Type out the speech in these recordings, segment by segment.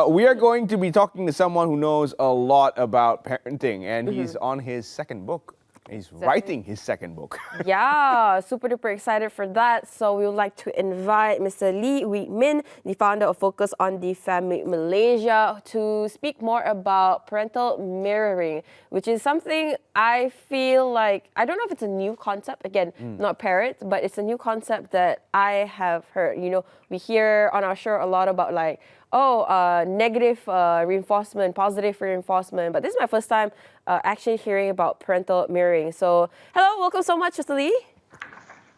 We are going to be talking to someone who knows a lot about parenting, and he's on his second book. He's writing his second book. Yeah, super duper excited for that. So we would like to invite Mr. Lee Wee Min, the founder of Focus on the Family Malaysia, to speak more about parental mirroring, which is something I feel like, I don't know if it's a new concept, again, not parents, but it's a new concept that I have heard. You know, we hear on our show a lot about like, negative reinforcement, positive reinforcement. But this is my first time actually hearing about parental mirroring. So, hello, welcome so much, Mr. Lee.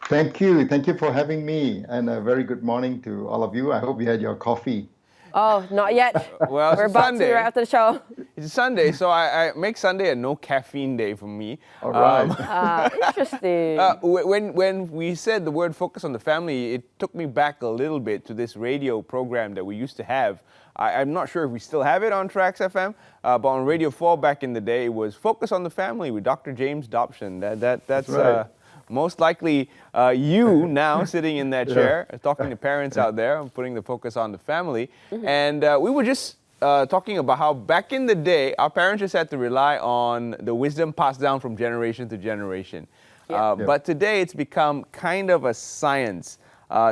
Thank you. Thank you for having me. And a very good morning to all of you. I hope you had your coffee. Oh, not yet. Well, we're about Sunday. to right after the show. It's Sunday, so I make Sunday a no caffeine day for me. All right. Interesting. When we said the word focus on the family, it took me back a little bit to this radio program that we used to have. I'm not sure if we still have it on Trax FM, but on Radio 4 back in the day, it was Focus on the Family with Dr. James Dobson. That's right. Most likely you now sitting in that chair, talking to parents out there, putting the focus on the family. And we were just talking about how back in the day, our parents just had to rely on the wisdom passed down from generation to generation. But today it's become kind of a science.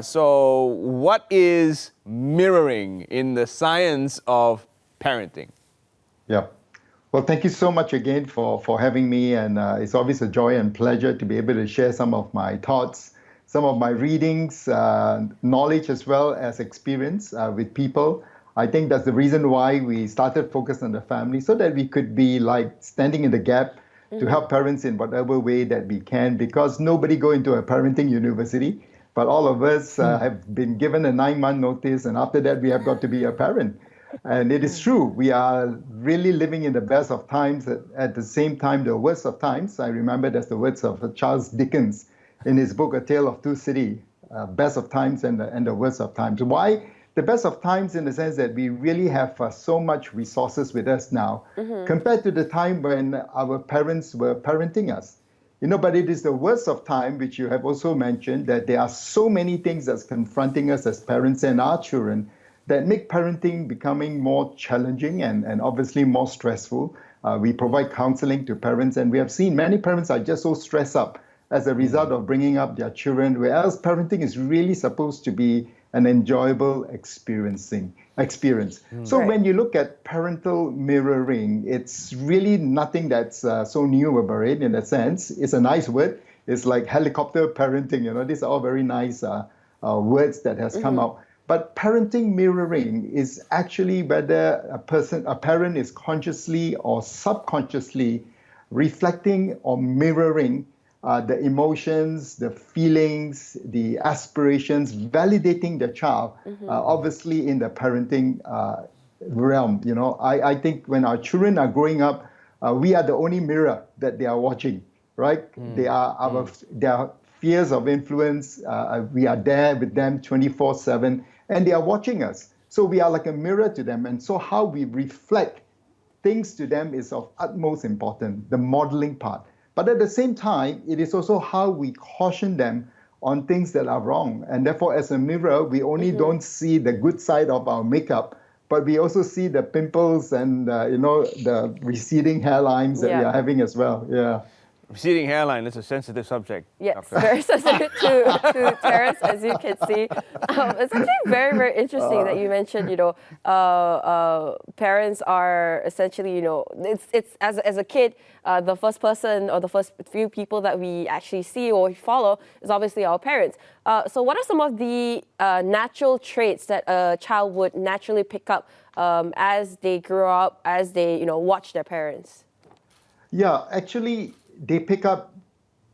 So what is mirroring in the science of parenting? Yeah. Well, thank you so much again for having me. And it's always a joy and pleasure to be able to share some of my thoughts, some of my readings, knowledge as well as experience with people. I think that's the reason why we started Focus on the Family, so that we could be like standing in the gap to help parents in whatever way that we can, because nobody go into a parenting university, but all of us have been given a 9-month notice, and after that we have got to be a parent. And it is true, we are really living in the best of times, at the same time the worst of times. I remember that's the words of Charles Dickens in his book, A Tale of Two Cities, best of times and the worst of times. Why? The best of times in the sense that we really have so much resources with us now compared to the time when our parents were parenting us. You know, but it is the worst of time, which you have also mentioned, that there are so many things that's confronting us as parents and our children that make parenting becoming more challenging and obviously more stressful. We provide counseling to parents, and we have seen many parents are just so stressed up as a result of bringing up their children, whereas parenting is really supposed to be an enjoyable experience. So when you look at parental mirroring, it's really nothing that's so new about it in a sense. It's a nice word. It's like helicopter parenting. You know, these are all very nice words that has come out. But parenting mirroring is actually whether a parent is consciously or subconsciously reflecting or mirroring the emotions, the feelings, the aspirations, validating the child, obviously in the parenting realm. You know, I think when our children are growing up, we are the only mirror that they are watching, right? They are their spheres of influence. We are there with them 24/7. And they are watching us. So we are like a mirror to them. And so how we reflect things to them is of utmost importance, the modeling part. But at the same time, it is also how we caution them on things that are wrong. And therefore, as a mirror, we only don't see the good side of our makeup, but we also see the pimples and, the receding hairlines that we are having as well. Yeah. Receding hairline is a sensitive subject. Yes, very sensitive to Terrence, as you can see. It's actually very, very interesting that you mentioned, parents are essentially, it's as a kid, the first person or the first few people that we actually see or follow is obviously our parents. So what are some of the natural traits that a child would naturally pick up as they grow up, as they, watch their parents? Yeah, actually, they pick up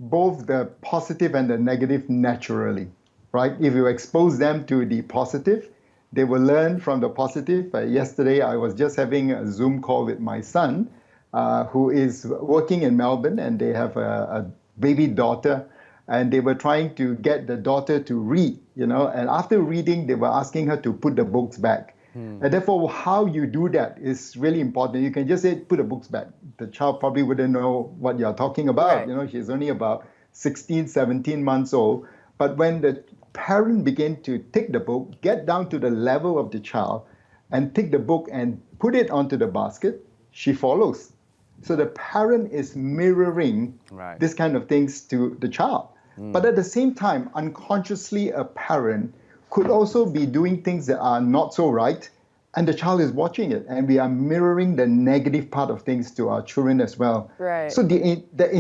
both the positive and the negative naturally, right? If you expose them to the positive, they will learn from the positive. Yesterday, I was just having a Zoom call with my son, who is working in Melbourne, and they have a baby daughter, and they were trying to get the daughter to read, and after reading, they were asking her to put the books back. And therefore, how you do that is really important. You can just say, put the books back. The child probably wouldn't know what you're talking about. Right. She's only about 16, 17 months old. But when the parent began to take the book, get down to the level of the child, and take the book and put it onto the basket, she follows. So the parent is mirroring Right. this kind of things to the child. But at the same time, unconsciously, a parent could also be doing things that are not so right, and the child is watching it, and we are mirroring the negative part of things to our children as well. Right. So the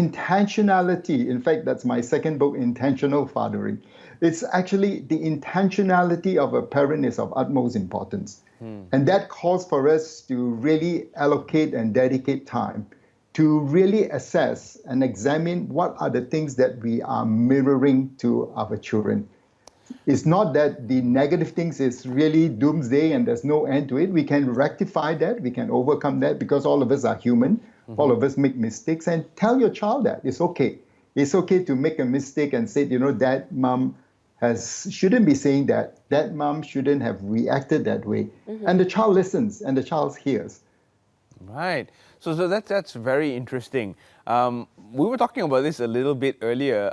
intentionality, in fact, that's my second book, Intentional Fathering. It's actually the intentionality of a parent is of utmost importance. And that calls for us to really allocate and dedicate time to really assess and examine what are the things that we are mirroring to our children. It's not that the negative things is really doomsday and there's no end to it. We can rectify that. We can overcome that because all of us are human. All of us make mistakes. And tell your child that it's okay. It's okay to make a mistake and say, Dad, Mom shouldn't be saying that. That mom shouldn't have reacted that way. And the child listens and the child hears. Right. So that's very interesting. We were talking about this a little bit earlier.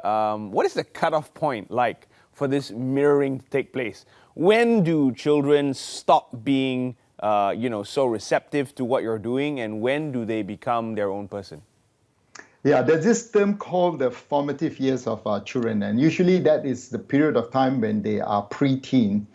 What is the cutoff point like for this mirroring to take place? When do children stop being, so receptive to what you're doing, and when do they become their own person? Yeah, there's this term called the formative years of our children, and usually that is the period of time when they are pre-teen,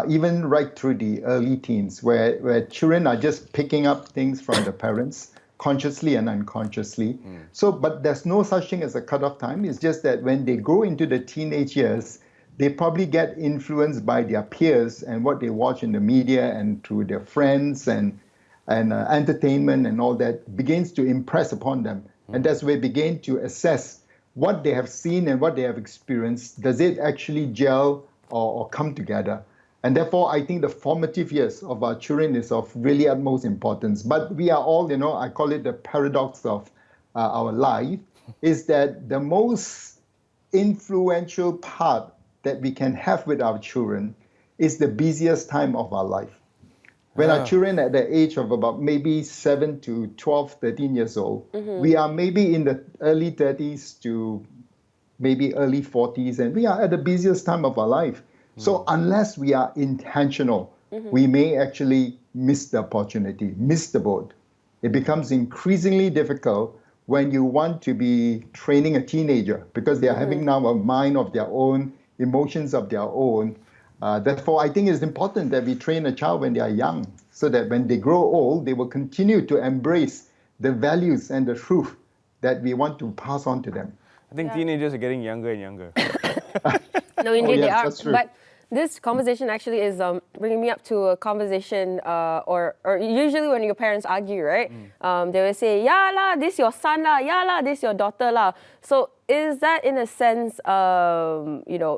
even right through the early teens, where children are just picking up things from the parents, consciously and unconsciously. So, but there's no such thing as a cutoff time. It's just that when they go into the teenage years, they probably get influenced by their peers and what they watch in the media and through their friends and entertainment and all that begins to impress upon them. And that's where they begin to assess what they have seen and what they have experienced. Does it actually gel or come together? And therefore, I think the formative years of our children is of really utmost importance. But we are all, I call it the paradox of our life, is that the most influential part that we can have with our children is the busiest time of our life. When our children at the age of about maybe 7 to 12, 13 years old, we are maybe in the early 30s to maybe early 40s, and we are at the busiest time of our life. So unless we are intentional, we may actually miss the opportunity, miss the boat. It becomes increasingly difficult when you want to be training a teenager because they are having now a mind of their own, emotions of their own. Therefore, I think it's important that we train a child when they are young so that when they grow old, they will continue to embrace the values and the truth that we want to pass on to them. I think teenagers are getting younger and younger. No, indeed they are. That's true. But this conversation actually is bringing me up to a conversation, or usually when your parents argue, right? They will say, "Yeah lah, this your son lah. Yeah lah, this your daughter lah." So is that in a sense,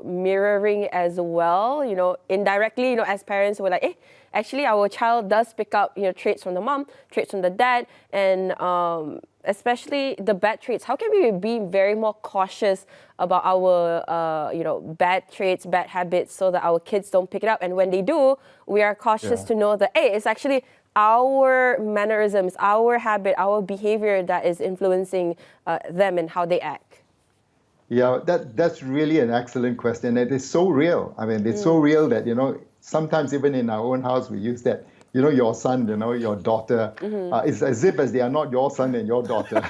mirroring as well? Indirectly, as parents, we're like, actually, our child does pick up, traits from the mom, traits from the dad, and especially the bad traits. How can we be very more cautious about our, bad traits, bad habits, so that our kids don't pick it up? And when they do, we are cautious to know that, it's actually our mannerisms, our habit, our behavior that is influencing them and how they act. Yeah, that's really an excellent question. It is so real. I mean, it's so real that, sometimes even in our own house, we use that, your son, your daughter. It's as if as they are not your son and your daughter.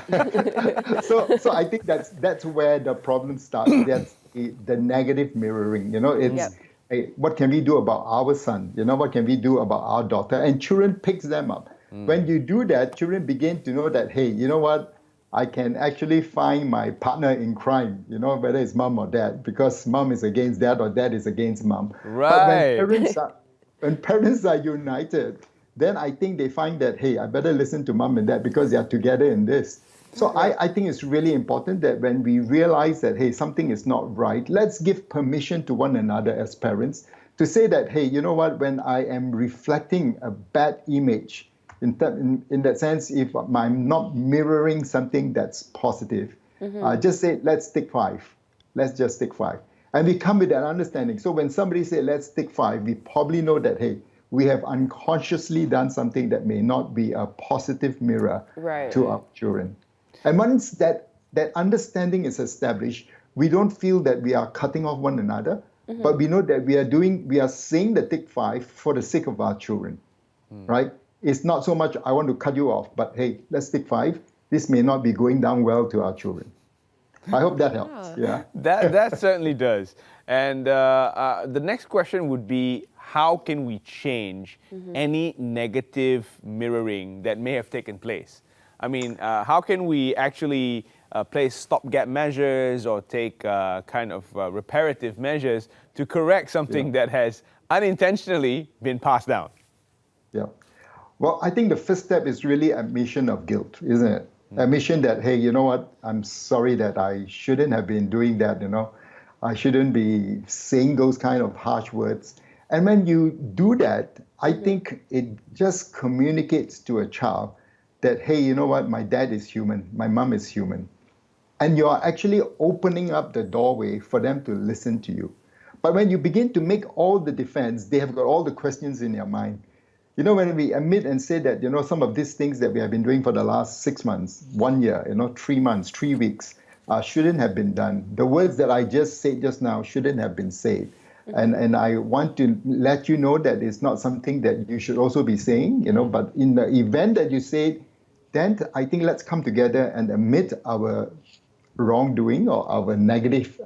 So I think that's where the problem starts. That's the negative mirroring. It's what can we do about our son? What can we do about our daughter? And children picks them up. When you do that, children begin to know that, hey, you know what? I can actually find my partner in crime, whether it's mom or dad, because mom is against dad or dad is against mom. Right. But when parents are united, then I think they find that, hey, I better listen to mom and dad because they are together in this. So I think it's really important that when we realize that, hey, something is not right, let's give permission to one another as parents to say that, hey, you know what, when I am reflecting a bad image, in that sense, if I'm not mirroring something that's positive, just say, let's take 5. Let's just take 5. And we come with that understanding. So when somebody says, let's take 5, we probably know that, hey, we have unconsciously done something that may not be a positive mirror to our children. And once that understanding is established, we don't feel that we are cutting off one another, but we know that we are saying the take 5 for the sake of our children. right? It's not so much, I want to cut you off, but hey, let's take 5. This may not be going down well to our children. I hope that helps. Yeah. That certainly does. And the next question would be, how can we change any negative mirroring that may have taken place? I mean, how can we actually place stopgap measures or take kind of reparative measures to correct something that has unintentionally been passed down? Yeah. Well, I think the first step is really admission of guilt, isn't it? Admission that, hey, you know what? I'm sorry that I shouldn't have been doing that, I shouldn't be saying those kind of harsh words. And when you do that, I think it just communicates to a child that, hey, you know what? My dad is human. My mom is human. And you're actually opening up the doorway for them to listen to you. But when you begin to make all the defense, they have got all the questions in their mind. When we admit and say that, some of these things that we have been doing for the last 6 months, 1 year, 3 months, 3 weeks, shouldn't have been done. The words that I just said just now shouldn't have been said. And I want to let you know that it's not something that you should also be saying, but in the event that you say it, then I think let's come together and admit our wrongdoing or our negative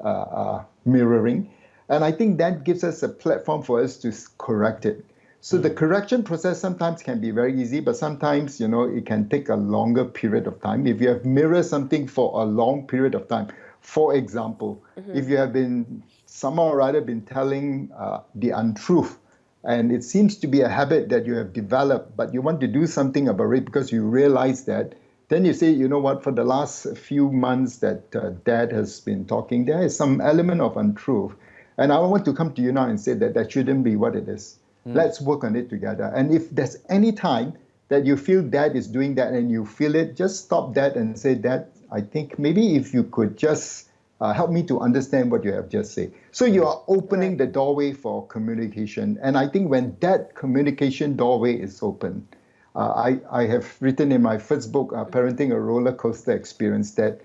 mirroring. And I think that gives us a platform for us to correct it. So the correction process sometimes can be very easy, but sometimes, it can take a longer period of time. If you have mirrored something for a long period of time, for example, if you have been somehow or other been telling the untruth, and it seems to be a habit that you have developed, but you want to do something about it because you realize that, then you say, you know what, for the last few months that Dad has been talking, there is some element of untruth. And I want to come to you now and say that shouldn't be what it is. Let's work on it together. And if there's any time that you feel Dad is doing that and you feel it, just stop that and say, Dad, I think maybe if you could just help me to understand what you have just said. So you are opening the doorway for communication. And I think when that communication doorway is open, I have written in my first book, Parenting a Roller Coaster Experience, that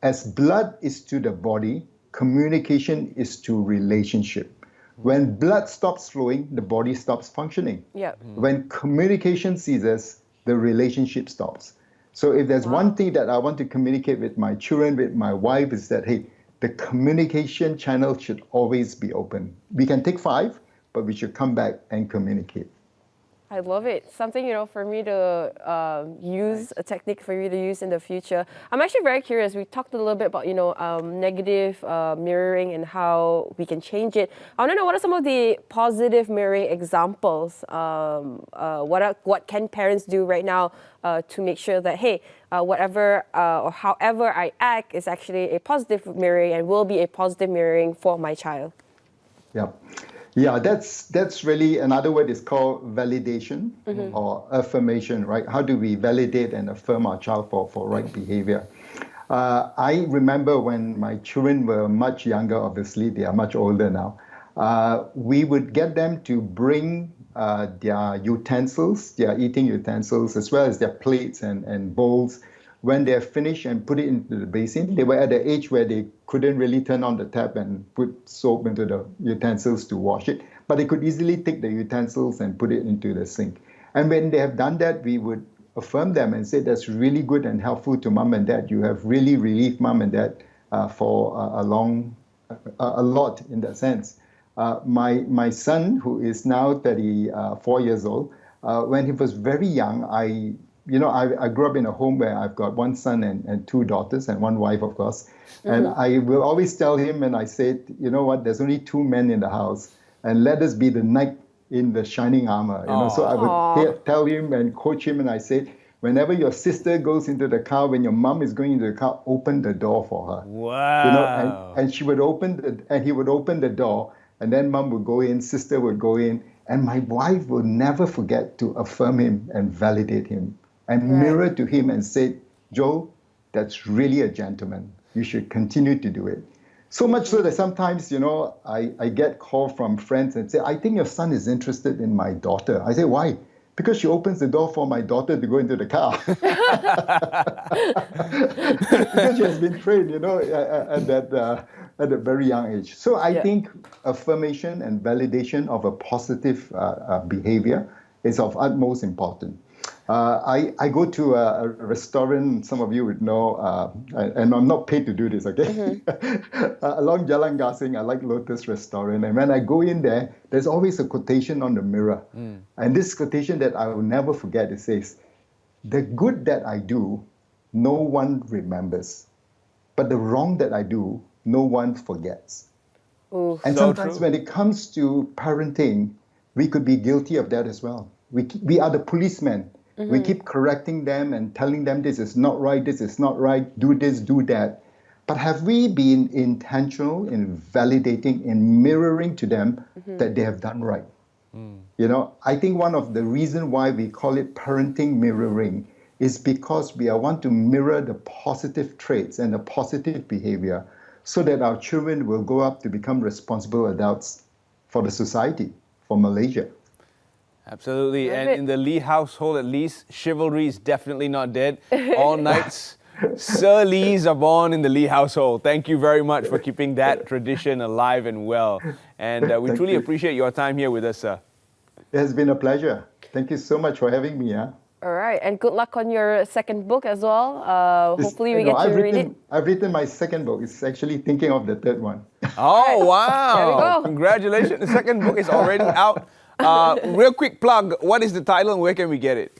as blood is to the body, communication is to relationship. When blood stops flowing, the body stops functioning. When communication ceases, the relationship stops. So if there's one thing that I want to communicate with my children, with my wife, is that, hey, the communication channel should always be open. We can take 5, but we should come back and communicate. I love it. Something, for me to use, a technique for you to use in the future. I'm actually very curious. We talked a little bit about, negative mirroring and how we can change it. I want to know, what are some of the positive mirroring examples? What can parents do right now to make sure that, hey, whatever or however I act is actually a positive mirroring and will be a positive mirroring for my child? Yeah, that's really, another word is called validation or affirmation, right? How do we validate and affirm our child for right behavior? I remember when my children were much younger, obviously, they are much older now, we would get them to bring their utensils, their eating utensils, as well as their plates and bowls, when they're finished, and put it into the basin. They were at the age where they couldn't really turn on the tap and put soap into the utensils to wash it, but they could easily take the utensils and put it into the sink. And when they have done that, we would affirm them and say, that's really good and helpful to mom and dad. You have really relieved mom and dad for a lot in that sense. My son, who is now 34 years old, when he was very young, I grew up in a home where I've got 1 son and 2 daughters and 1 wife, of course. And I will always tell him, and I said, you know what, there's only 2 men in the house, and let us be the knight in the shining armor. So I would tell him and coach him, and I said, whenever your sister goes into the car, when your mom is going into the car, open the door for her. Wow. And she would he would open the door, and then mom would go in, sister would go in, and my wife will never forget to affirm him and validate him. And mirror to him and say, Joel, that's really a gentleman. You should continue to do it. So much so that sometimes, I get calls from friends and say, I think your son is interested in my daughter. I say, why? Because she opens the door for my daughter to go into the car. Because she has been trained, at a very young age. So I think affirmation and validation of a positive behavior is of utmost importance. I go to a restaurant, some of you would know, and I'm not paid to do this, okay? Along Jalan Gasing, I like Lotus Restaurant. And when I go in there, there's always a quotation on the mirror. And this quotation that I will never forget, it says, "The good that I do, no one remembers. But the wrong that I do, no one forgets." Ooh. And So sometimes true. when it comes to parenting, we could be guilty of that as well. We are the policemen. We keep correcting them and telling them this is not right, this is not right, do this, do that. But have we been intentional in validating, in mirroring to them that they have done right? You know, I think one of the reasons why we call it parenting mirroring is because we want to mirror the positive traits and the positive behavior so that our children will grow up to become responsible adults for the society, for Malaysia. Absolutely. Love And it. in the Lee household, at least, chivalry is definitely not dead. All nights, Sir Lees are born in the Lee household. Thank you very much for keeping that tradition alive and well. And we Thank truly you. appreciate your time here with us, sir. It has been a pleasure. Thank you so much for having me. Huh? All right, and good luck on your second book as well. Hopefully we You know, get to read it. I've written my second book. It's actually thinking of the third one. Oh, wow. There we go. Congratulations. The second book is already out. Real quick plug, what is the title and where can we get it?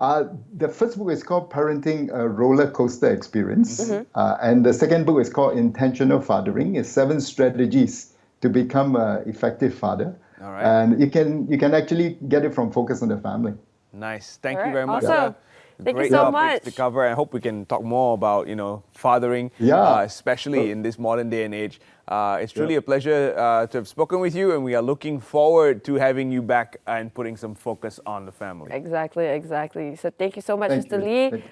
The first book is called Parenting a Roller Coaster Experience. And the second book is called Intentional Fathering. It's 7 strategies to become an effective father. All right. And you can actually get it from Focus on the Family. Nice. Thank All you right, very much. awesome. Thank you Great so topics to much. cover. I hope we can talk more about, fathering, Yeah. especially in this modern day and age. It's truly a pleasure to have spoken with you, and we are looking forward to having you back and putting some focus on the family. Exactly. So thank you so much, Thank Mr. you. Lee. Thank you.